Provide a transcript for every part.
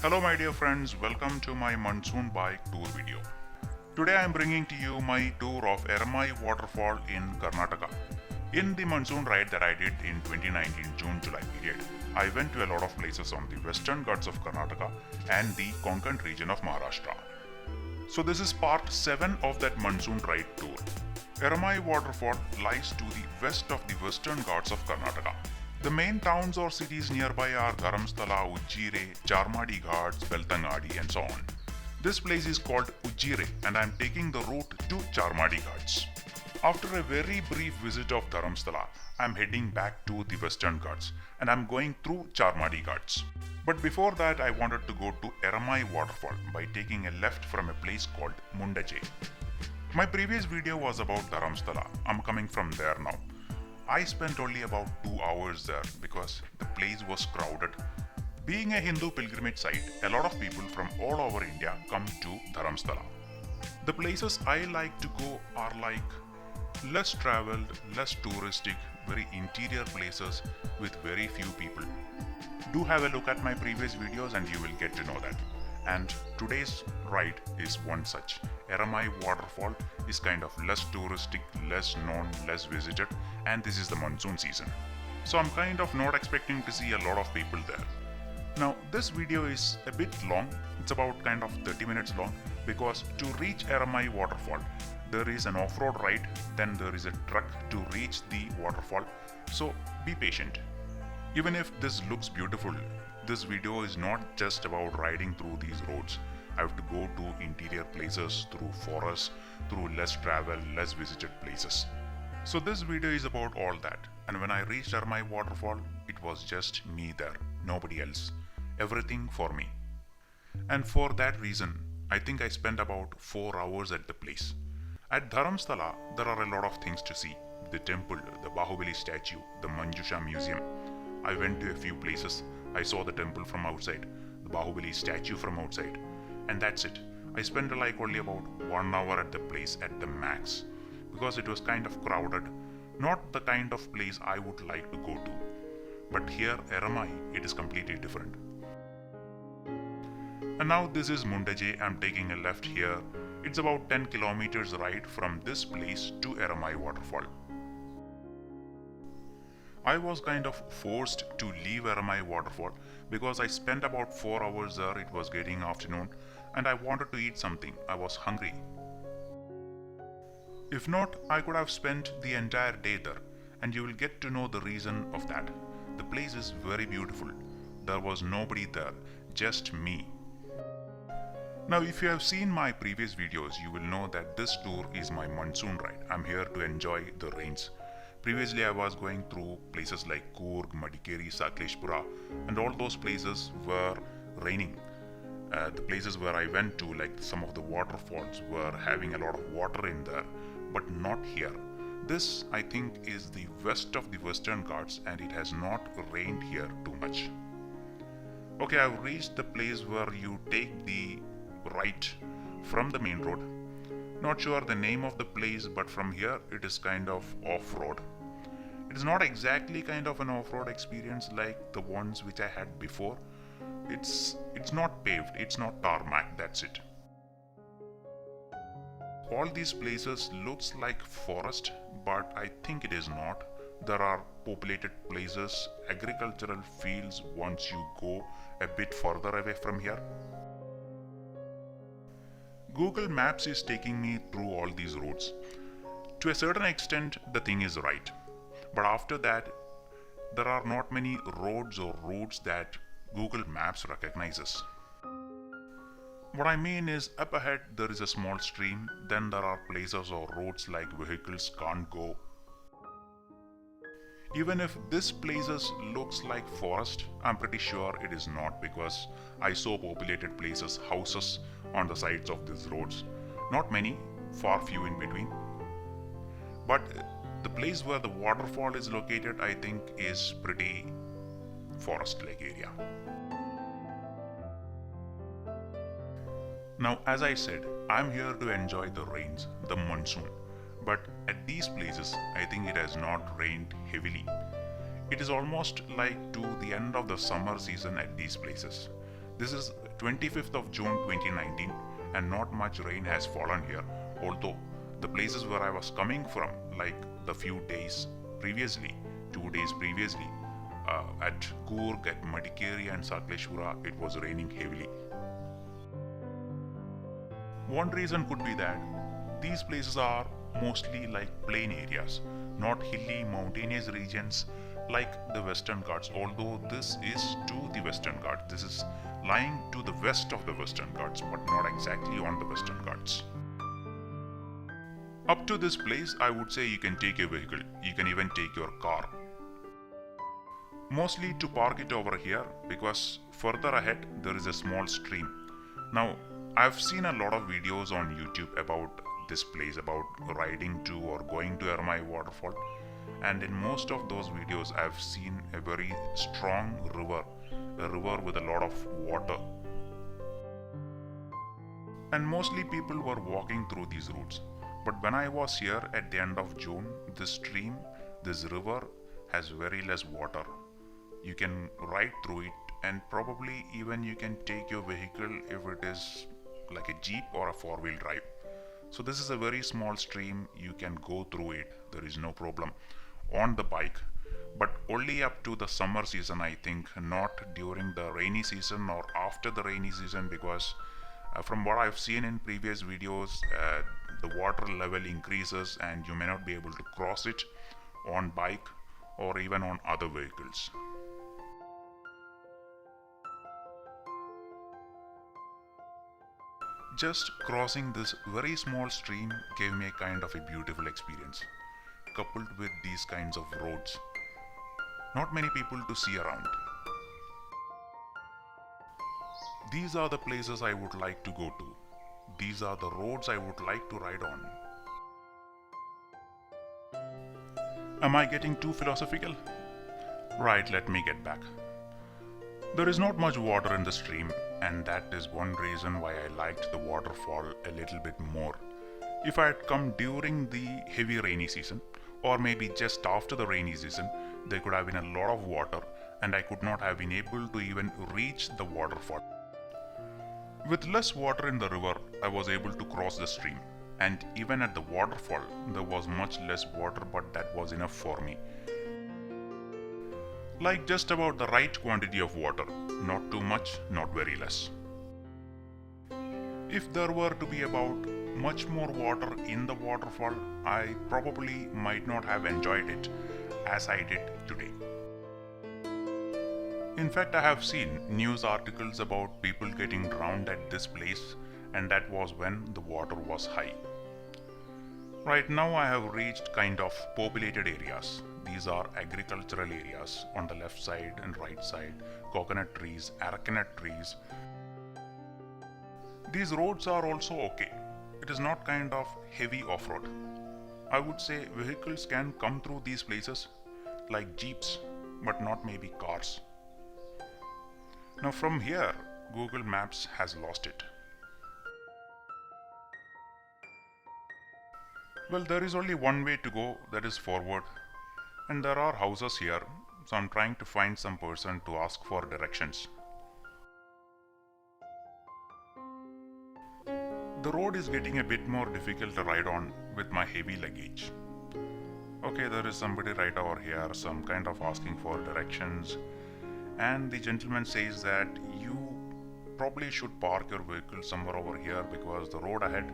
Hello my dear friends, welcome to my monsoon bike tour video. Today I am bringing to you my tour of Ermai Waterfall in Karnataka. In the monsoon ride that I did in 2019 June-July period, I went to a lot of places on the western Ghats of Karnataka and the Konkan region of Maharashtra. So this is part 7 of that monsoon ride tour. Ermai Waterfall lies to the west of the western Ghats of Karnataka. The main towns or cities nearby are Dharamsthala, Ujjire, Charmadi Ghats, Beltangadi and so on. This place is called Ujjire and I am taking the route to Charmadi Ghats. After a very brief visit of Dharamsthala, I am heading back to the western Ghats and I am going through Charmadi Ghats. But before that I wanted to go to Ermai Waterfall by taking a left from a place called Mundaje. My previous video was about Dharamsthala. I am coming from there now. I spent only about 2 hours there because the place was crowded. Being a Hindu pilgrimage site, a lot of people from all over India come to Dharamsthala. The places I like to go are like less traveled, less touristic, very interior places with very few people. Do have a look at my previous videos and you will get to know that. And today's ride is one such. Ermai Waterfall is kind of less touristic, less known, less visited, and this is the monsoon season. So I'm kind of not expecting to see a lot of people there. Now this video is a bit long, it's about kind of 30 minutes long because to reach Ermai Waterfall there is an off-road ride, then there is a truck to reach the waterfall, so be patient. Even if this looks beautiful, this video is not just about riding through these roads. I have to go to interior places, through forests, through less travel, less visited places. So this video is about all that, and when I reached Ermai Waterfall, it was just me there, nobody else. Everything for me. And for that reason, I think I spent about 4 hours at the place. At Dharamsthala, there are a lot of things to see. The temple, the Bahubali statue, the Manjusha museum. I went to a few places. I saw the temple from outside, the Bahubali statue from outside, and that's it. I spent like only about 1 hour at the place at the max because it was kind of crowded, not the kind of place I would like to go to. But here, Ermai, it is completely different. And now this is Mundaje. I'm taking a left here. It's about 10 kilometers ride from this place to Ermai Waterfall. I was kind of forced to leave Ermai Waterfall because I spent about 4 hours there, it was getting afternoon and I wanted to eat something, I was hungry. If not, I could have spent the entire day there and you will get to know the reason of that. The place is very beautiful. There was nobody there, just me. Now if you have seen my previous videos, you will know that this tour is my monsoon ride. I'm here to enjoy the rains. Previously I was going through places like Coorg, Madikeri, Sakleshpura and all those places were raining. The places where I went to, like some of the waterfalls, were having a lot of water in there, but not here. This I think is the west of the western Ghats and it has not rained here too much. Okay, I've reached the place where you take the right from the main road. Not sure the name of the place, but from here it is kind of off-road. It is not exactly kind of an off-road experience like the ones which I had before. It's not paved, it's not tarmac, that's it. All these places looks like forest, but I think it is not. There are populated places, agricultural fields once you go a bit further away from here. Google Maps is taking me through all these roads. To a certain extent, the thing is right. But after that, there are not many roads or routes that Google Maps recognizes. What I mean is, up ahead there is a small stream, then there are places or roads like vehicles can't go. Even if this places looks like forest, I'm pretty sure it is not because I saw populated places, houses on the sides of these roads. Not many, far few in between. But the place where the waterfall is located, I think, is pretty forest-like area. Now, as I said, I'm here to enjoy the rains, the monsoon. But at these places, I think it has not rained heavily. It is almost like to the end of the summer season at these places. This is 25th of June 2019 and not much rain has fallen here, although the places where I was coming from, like the few days previously, 2 days previously, at Coorg, at Madikeri and Sakleshpura, it was raining heavily. One reason could be that these places are mostly like plain areas, not hilly mountainous regions like the Western Ghats, although this is to the Western Ghats. This is lying to the west of the Western Ghats, but not exactly on the Western Ghats. Up to this place, I would say you can take a vehicle. You can even take your car. Mostly to park it over here, because further ahead there is a small stream. Now, I've seen a lot of videos on YouTube about this place, about riding to or going to Ermai Waterfall, and in most of those videos I've seen a very strong river, a river with a lot of water. And mostly people were walking through these routes. But when I was here at the end of June, this stream, this river has very less water. You can ride through it, and probably even you can take your vehicle if it is like a jeep or a four-wheel drive. So this is a very small stream, you can go through it, there is no problem on the bike, but only up to the summer season, I think, not during the rainy season or after the rainy season, because from what I've seen in previous videos, the water level increases and you may not be able to cross it on bike or even on other vehicles. Just crossing this very small stream gave me a kind of a beautiful experience, coupled with these kinds of roads. Not many people to see around. These are the places I would like to go to. These are the roads I would like to ride on. Am I getting too philosophical? Right, let me get back. There is not much water in the stream, and that is one reason why I liked the waterfall a little bit more. If I had come during the heavy rainy season, or maybe just after the rainy season, there could have been a lot of water and I could not have been able to even reach the waterfall. With less water in the river, I was able to cross the stream, and even at the waterfall, there was much less water, but that was enough for me. Like just about the right quantity of water, not too much, not very less. If there were to be about much more water in the waterfall, I probably might not have enjoyed it as I did today. In fact, I have seen news articles about people getting drowned at this place, and that was when the water was high. Right now I have reached kind of populated areas. These are agricultural areas on the left side and right side, coconut trees, arecanut trees. These roads are also okay. It is not kind of heavy off-road. I would say vehicles can come through these places like jeeps, but not maybe cars. Now from here, Google Maps has lost it. Well, there is only one way to go, that is forward. And there are houses here, so I'm trying to find some person to ask for directions. The road is getting a bit more difficult to ride on with my heavy luggage. Okay, there is somebody right over here, some kind of asking for directions, and the gentleman says that you probably should park your vehicle somewhere over here because the road ahead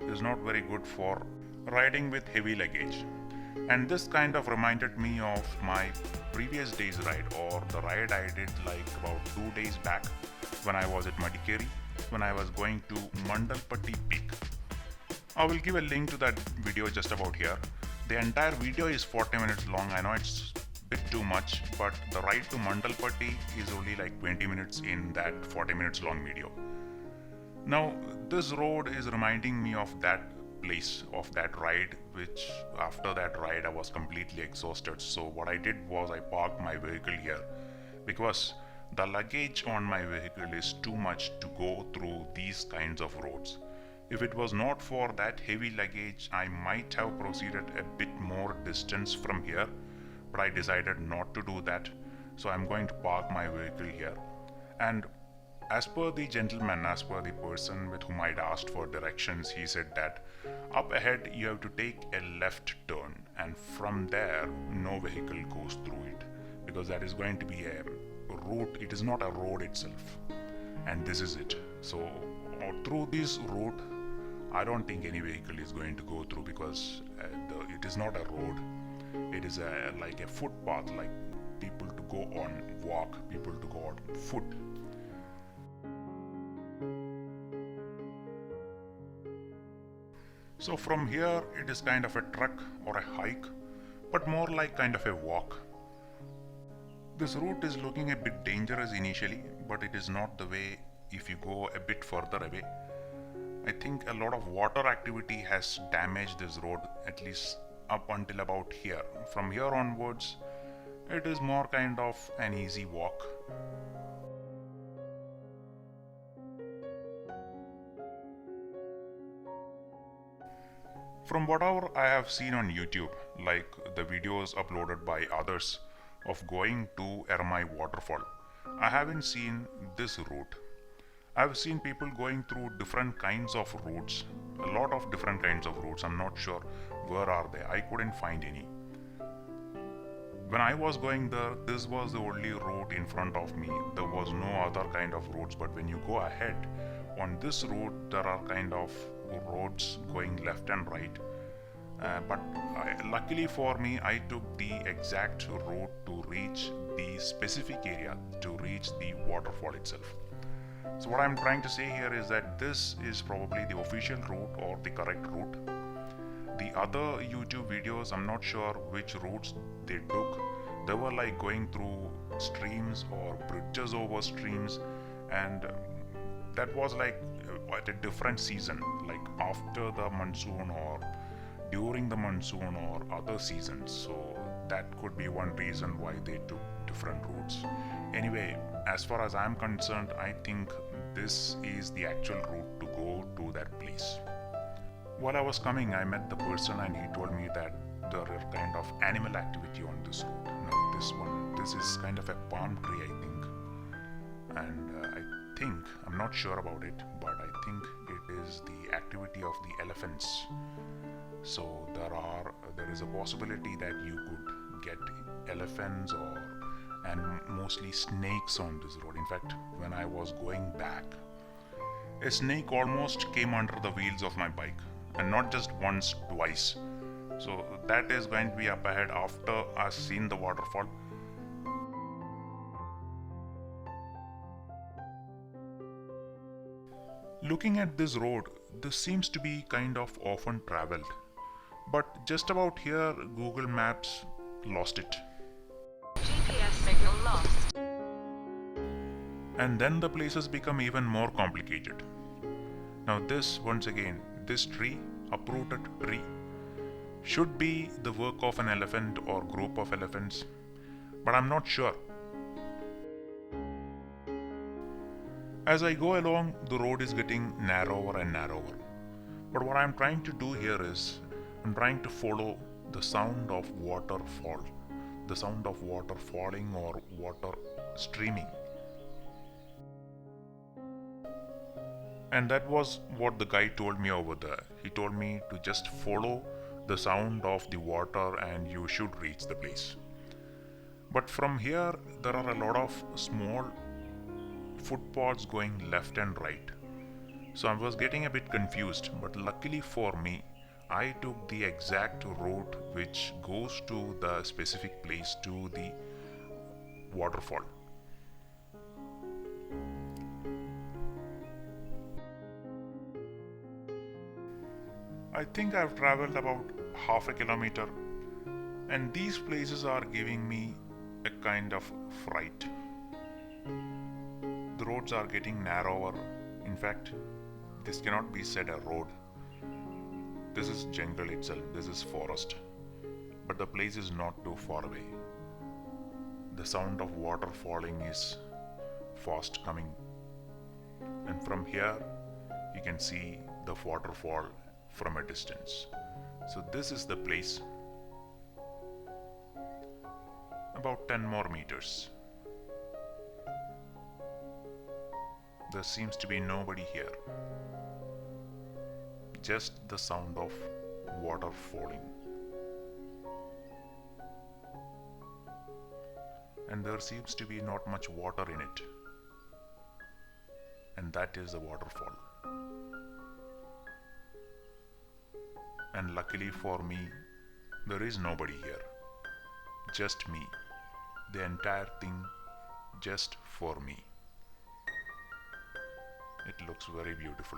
is not very good for riding with heavy luggage. And this kind of reminded me of my previous day's ride, or the ride I did like about 2 days back when I was at Madikeri, when I was going to Mandalpatti Peak. I will give a link to that video just about here. The entire video is 40 minutes long. I know it's a bit too much, but the ride to Mandalpatti is only like 20 minutes in that 40 minutes long video. Now, this road is reminding me of that place, of that ride, which after that ride I was completely exhausted. So what I did was I parked my vehicle here because the luggage on my vehicle is too much to go through these kinds of roads. If it was not for that heavy luggage, I might have proceeded a bit more distance from here, but I decided not to do that. So I'm going to park my vehicle here. And As per the gentleman, as per the person with whom I'd asked for directions, he said that up ahead you have to take a left turn, and from there no vehicle goes through it, because that is going to be a route. It is not a road itself, and this is it. So through this route I don't think any vehicle is going to go through, because it is not a road. It is like a footpath, like people to go on walk, people to go on foot. So from here it is kind of a trek or a hike, but more like kind of a walk. This route is looking a bit dangerous initially, but it is not the way if you go a bit further away. I think a lot of water activity has damaged this road, at least up until about here. From here onwards, it is more kind of an easy walk. From whatever I have seen on YouTube, like the videos uploaded by others of going to Ermai Waterfall, I haven't seen this route. I've seen people going through different kinds of routes, a lot of different kinds of routes. I'm not sure where are they. I couldn't find any. When I was going there, this was the only route in front of me. There was no other kind of routes, but when you go ahead on this route, there are kind of roads going left and right. Luckily for me, I took the exact route to reach the specific area, to reach the waterfall itself. So what I'm trying to say here is that this is probably the official route or the correct route. The other YouTube videos, I'm not sure which routes they took. They were like going through streams or bridges over streams, and that was like at a different season, like after the monsoon or during the monsoon or other seasons. So that could be one reason why they took different routes. Anyway, as far as I'm concerned, I think this is the actual route to go to that place. While I was coming, I met the person and he told me that there are kind of animal activity on this route. Now this is kind of a palm tree, I think. And I'm not sure about it, but I think it is the activity of the elephants. So there is a possibility that you could get elephants and mostly snakes on this road. In fact, when I was going back, a snake almost came under the wheels of my bike, and not just once, twice. So that is going to be up ahead after I've seen the waterfall. Looking at this road, this seems to be kind of often traveled, but just about here Google Maps lost it. GPS signal lost. And then the places become even more complicated. Now this, once again, this tree, uprooted tree, should be the work of an elephant or group of elephants, but I'm not sure. As I go along, the road is getting narrower and narrower. But what I'm trying to do here is, I'm trying to follow the sound of waterfall, the sound of water falling or water streaming. And that was what the guy told me over there. He told me to just follow the sound of the water and you should reach the place. But from here, there are a lot of small footpaths going left and right. So I was getting a bit confused, but luckily for me, I took the exact route which goes to the specific place, to the waterfall. I think I've traveled about half a kilometer, and these places are giving me a kind of fright. The roads are getting narrower. In fact, this cannot be said a road. This is jungle itself, this is forest. But the place is not too far away. The sound of water falling is fast coming. And from here, you can see the waterfall from a distance. So this is the place. About 10 more meters. There seems to be nobody here. Just the sound of water falling. And there seems to be not much water in it. And that is the waterfall. And luckily for me, there is nobody here. Just me. The entire thing just for me. It looks very beautiful.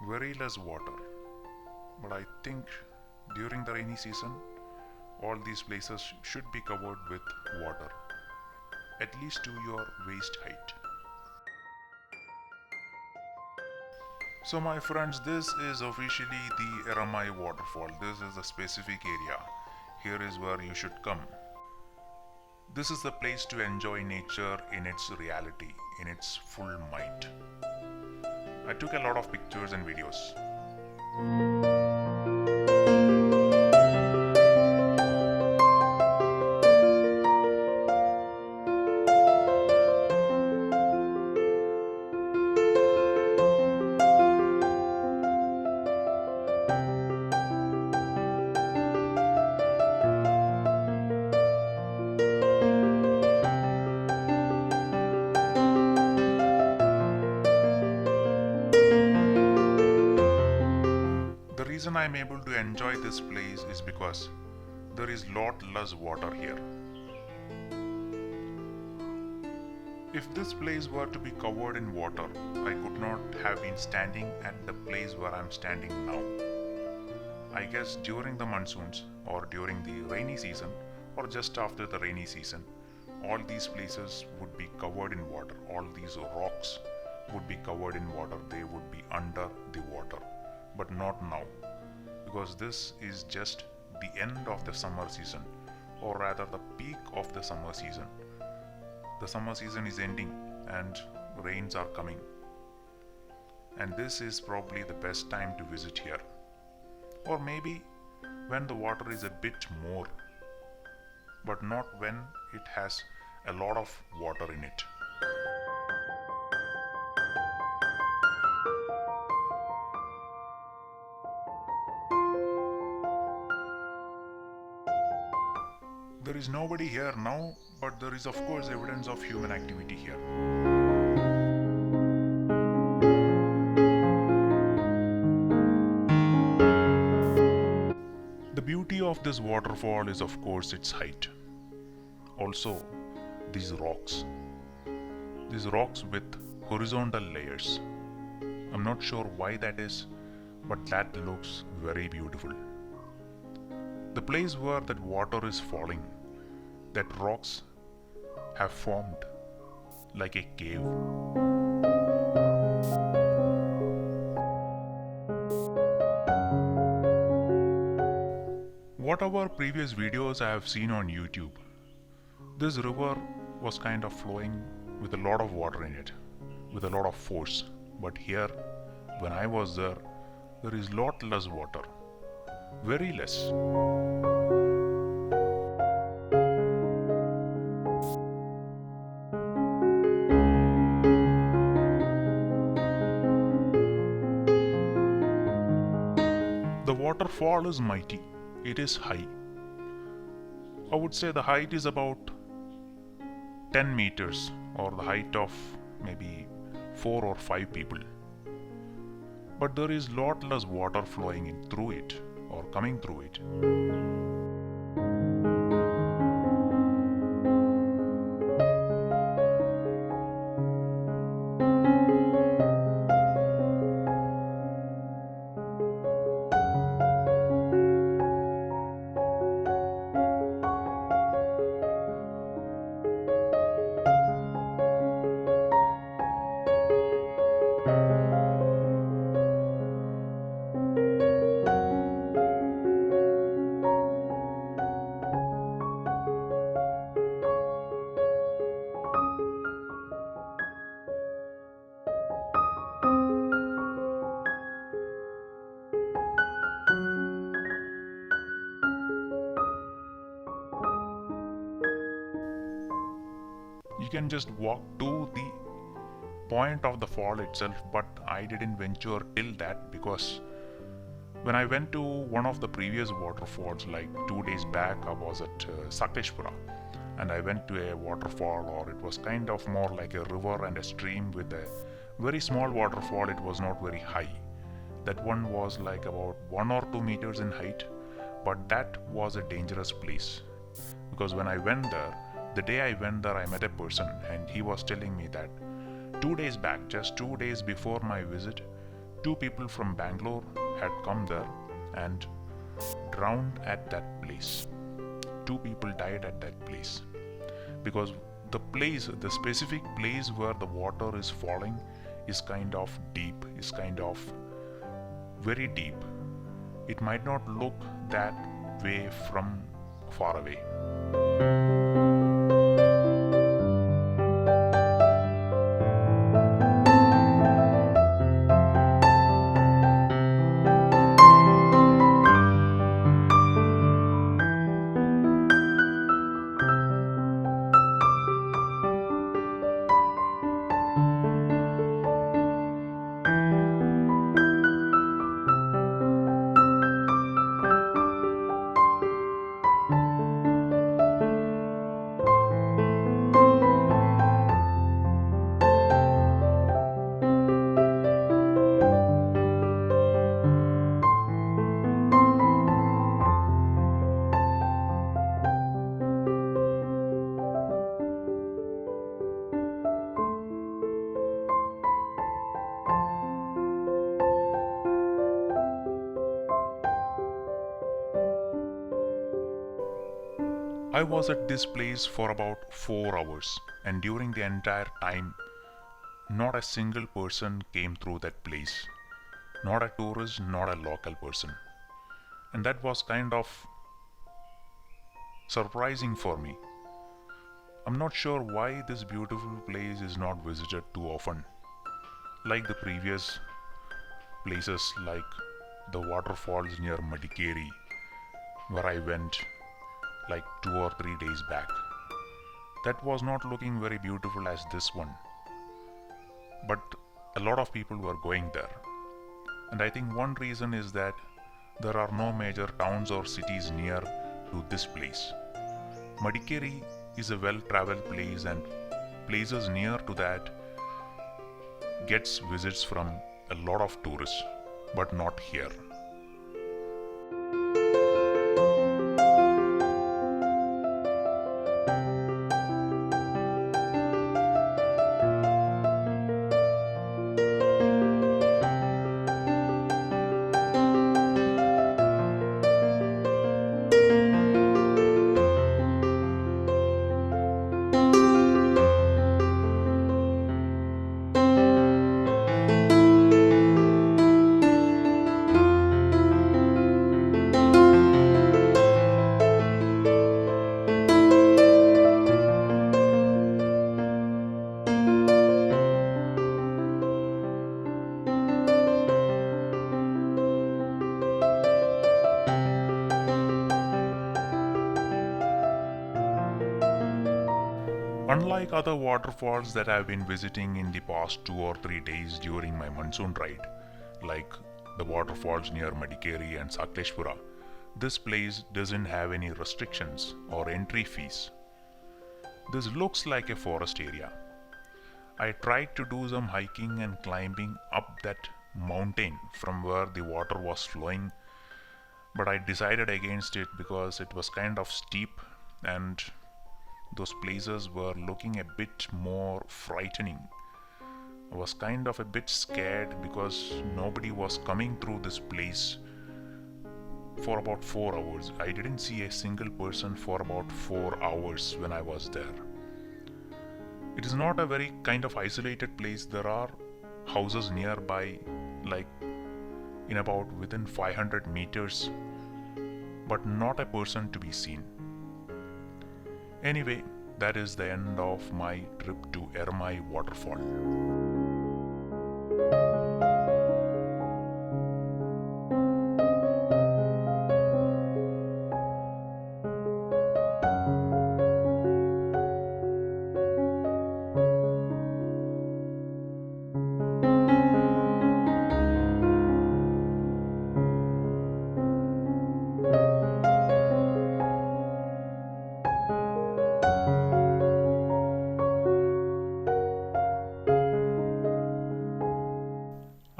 Very less water. But I think during the rainy season, all these places should be covered with water. At least to your waist height. So my friends, this is officially the Ermai Waterfall. This is the specific area. Here is where you should come. This is the place to enjoy nature in its reality, in its full might. I took a lot of pictures and videos. The reason I am able to enjoy this place is because there is lot less water here. If this place were to be covered in water, I could not have been standing at the place where I am standing now. I guess during the monsoons or during the rainy season or just after the rainy season, all these places would be covered in water. All these rocks would be covered in water. They would be under the water. But not now, because this is just the end of the summer season, or rather the peak of the summer season. The summer season is ending and rains are coming, and this is probably the best time to visit here, or maybe when the water is a bit more, but not when it has a lot of water in it. There is nobody here now, but there is of course evidence of human activity here. The beauty of this waterfall is of course its height. Also, these rocks with horizontal layers. I'm not sure why that is, but that looks very beautiful. The place where that water is falling, that rocks have formed like a cave. Whatever previous videos I have seen on YouTube, this river was kind of flowing with a lot of water in it, with a lot of force. But here, when I was there, there is lot less water, very less. The waterfall is mighty. It is high. I would say the height is about 10 meters, or the height of maybe 4 or 5 people. But there is lot less water flowing in through it or coming through it. can just walk to the point of the fall itself, but I didn't venture till that because when I went to one of the previous waterfalls, like 2 days back, I was at Sakleshpura, and I went to a waterfall, or it was kind of more like a river and a stream with a very small waterfall. It was not very high. That one was like about 1 or 2 meters in height, but that was a dangerous place because when I went there, the day I went there, I met a person and he was telling me that 2 days back, just 2 days before my visit, 2 people from Bangalore had come there and drowned at that place. 2 people died at that place because the specific place where the water is falling is kind of deep, is kind of very deep. It might not look that way from far away. I was at this place for about 4 hours, and during the entire time, not a single person came through that place. Not a tourist, not a local person. And that was kind of surprising for me. I'm not sure why this beautiful place is not visited too often. Like the previous places, like the waterfalls near Madikeri, where I went like 2 or 3 days back. That was not looking very beautiful as this one. But a lot of people were going there. And I think one reason is that there are no major towns or cities near to this place. Madikeri is a well-traveled place, and places near to that gets visits from a lot of tourists, but not here. Unlike other waterfalls that I've been visiting in the past 2 or 3 days during my monsoon ride, like the waterfalls near Madikeri and Sakleshpura, this place doesn't have any restrictions or entry fees. This looks like a forest area. I tried to do some hiking and climbing up that mountain from where the water was flowing, but I decided against it because it was kind of steep and those places were looking a bit more frightening. I was kind of a bit scared because nobody was coming through this place for about 4 hours. I didn't see a single person for about 4 hours when I was there. It is not a very kind of isolated place. There are houses nearby, like in about within 500 meters, but not a person to be seen. Anyway, that is the end of my trip to Ermai Waterfall.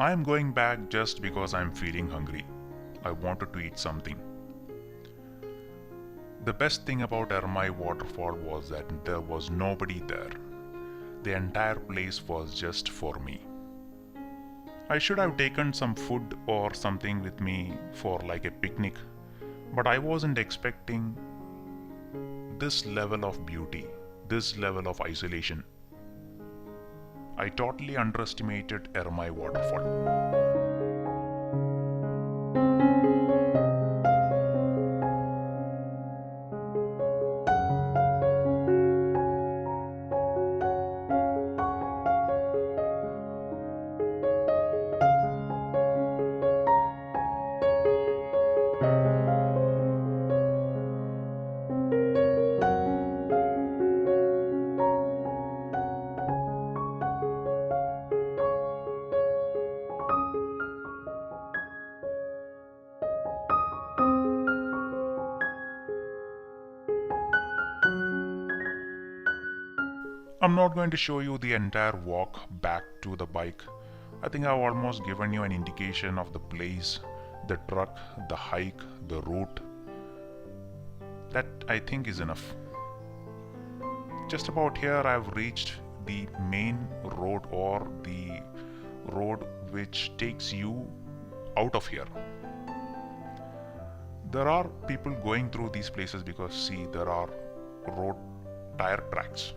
I am going back just because I'm feeling hungry. I wanted to eat something. The best thing about Ermai Waterfall was that there was nobody there. The entire place was just for me. I should have taken some food or something with me for like a picnic, but I wasn't expecting this level of beauty, this level of isolation. I totally underestimated Ermai Waterfall. I'm not going to show you the entire walk back to the bike. I think I've almost given you an indication of the place, the truck, the hike, the route. That I think is enough. Just about here I've reached the main road, or the road which takes you out of here. There are people going through these places because see, there are road tire tracks.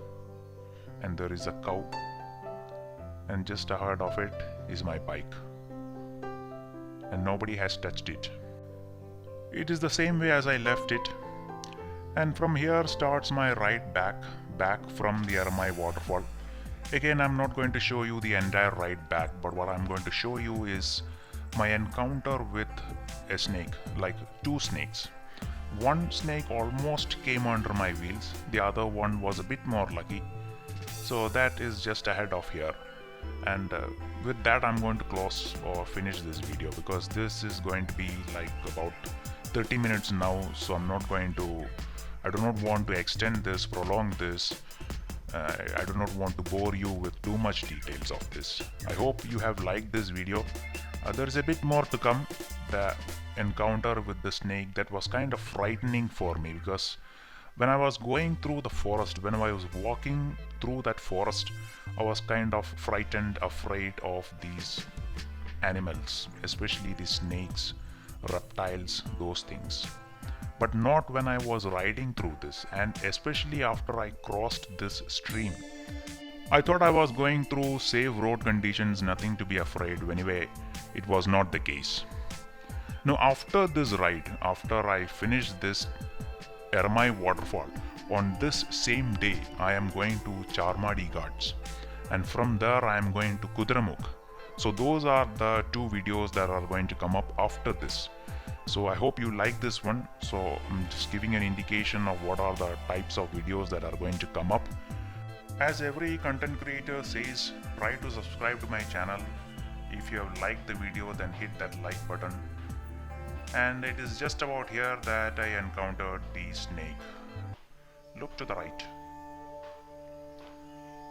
And there is a cow, and just ahead of it is my bike, and nobody has touched it. It is the same way as I left it, and from here starts my ride back from the Ermai Waterfall. Again, I'm not going to show you the entire ride back, but what I'm going to show you is my encounter with a snake, like two snakes. One snake almost came under my wheels, the other one was a bit more lucky. So that is just ahead of here, and with that I'm going to close or finish this video, because this is going to be like about 30 minutes now, so I do not want to extend this, prolong this. I do not want to bore you with too much details of this. I hope you have liked this video. There is a bit more to come. The encounter with the snake, that was kind of frightening for me, because when I was going through the forest, when I was walking through that forest, I was kind of frightened, afraid of these animals, especially the snakes, reptiles, those things. But not when I was riding through this, and especially after I crossed this stream. I thought I was going through safe road conditions, nothing to be afraid. Anyway, it was not the case. Now after this ride, after I finished this Ermai Waterfall, on this same day I am going to Charmadi Ghats, and from there I am going to Kudramukh. So those are the two videos that are going to come up after this. So I hope you like this one. So I'm just giving an indication of what are the types of videos that are going to come up. As every content creator says, try to subscribe to my channel. If you have liked the video, then hit that like button. And it is just about here that I encountered the snake. Look to the right.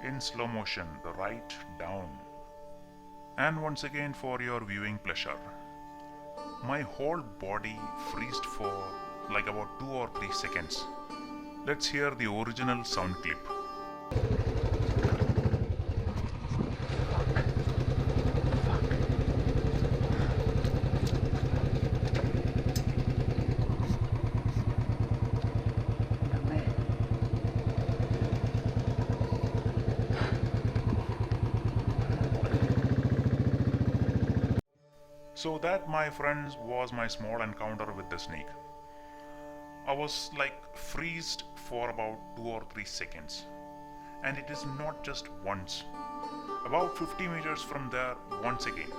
In slow motion, the right down. And once again, for your viewing pleasure, my whole body freezed for like about 2 or 3 seconds. Let's hear the original sound clip. So that, my friends, was my small encounter with the snake. I was like freezed for about 2 or 3 seconds. And it is not just once. About 50 meters from there, once again,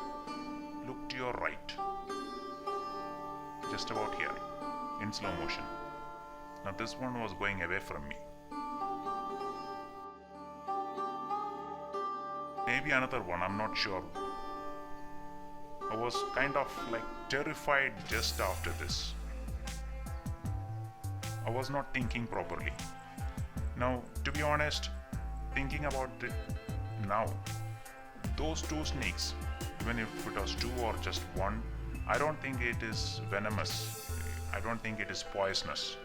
look to your right. Just about here, in slow motion. Now this one was going away from me. Maybe another one, I'm not sure. I was kind of like terrified just after this. I was not thinking properly. Now, to be honest, thinking about it now, those two snakes, even if it was 2 or just 1, I don't think it is venomous. I don't think it is poisonous.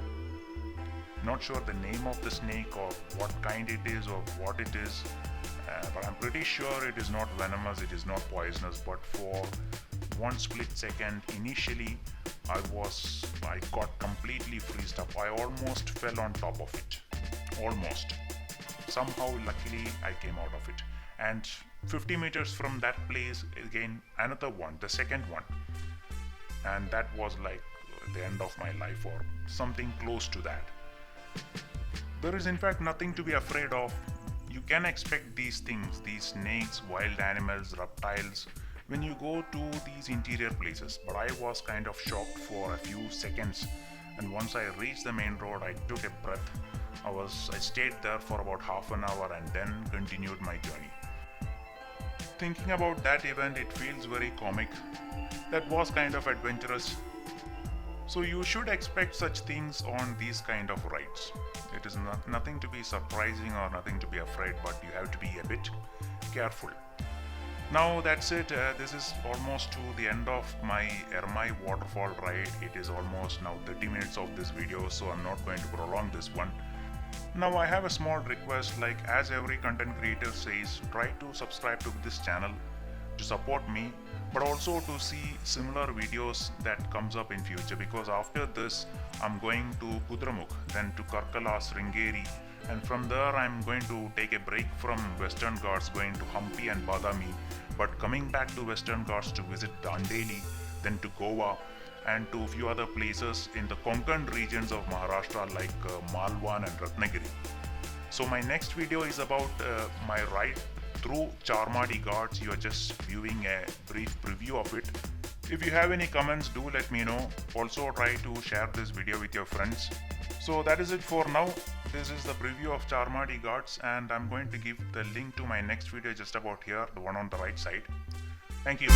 Not sure the name of the snake or what kind it is or what it is, but I'm pretty sure it is not venomous, it is not poisonous. But for one split second, initially I got completely freezed up. I almost fell on top of it. Almost. Somehow, luckily, I came out of it. And 50 meters from that place, again, another one, the second one. And that was like the end of my life or something close to that. There is in fact nothing to be afraid of. You can expect these things, these snakes, wild animals, reptiles, when you go to these interior places. But I was kind of shocked for a few seconds, and once I reached the main road, I took a breath. I stayed there for about half an hour and then continued my journey. Thinking about that event, it feels very comic. That was kind of adventurous. So you should expect such things on these kind of rides. It is nothing to be surprising or nothing to be afraid, but you have to be a bit careful. Now that's it. This is almost to the end of my Ermai Waterfall ride. It is almost now 30 minutes of this video, so I'm not going to prolong this one. Now I have a small request, like as every content creator says, try to subscribe to this channel to support me, but also to see similar videos that comes up in future, because after this I'm going to Kudramukh, then to Karkala, Sringeri, and from there I'm going to take a break from Western Ghats, going to Hampi and Badami, but coming back to Western Ghats to visit Dandeli, then to Goa, and to a few other places in the Konkan regions of Maharashtra like Malwan and Ratnagiri. So my next video is about my ride through Charmadi Ghats. You are just viewing a brief preview of it. If you have any comments, do let me know. Also try to share this video with your friends. So that is it for now. This is the preview of Charmadi Ghats, and I'm going to give the link to my next video just about here, the one on the right side. Thank you.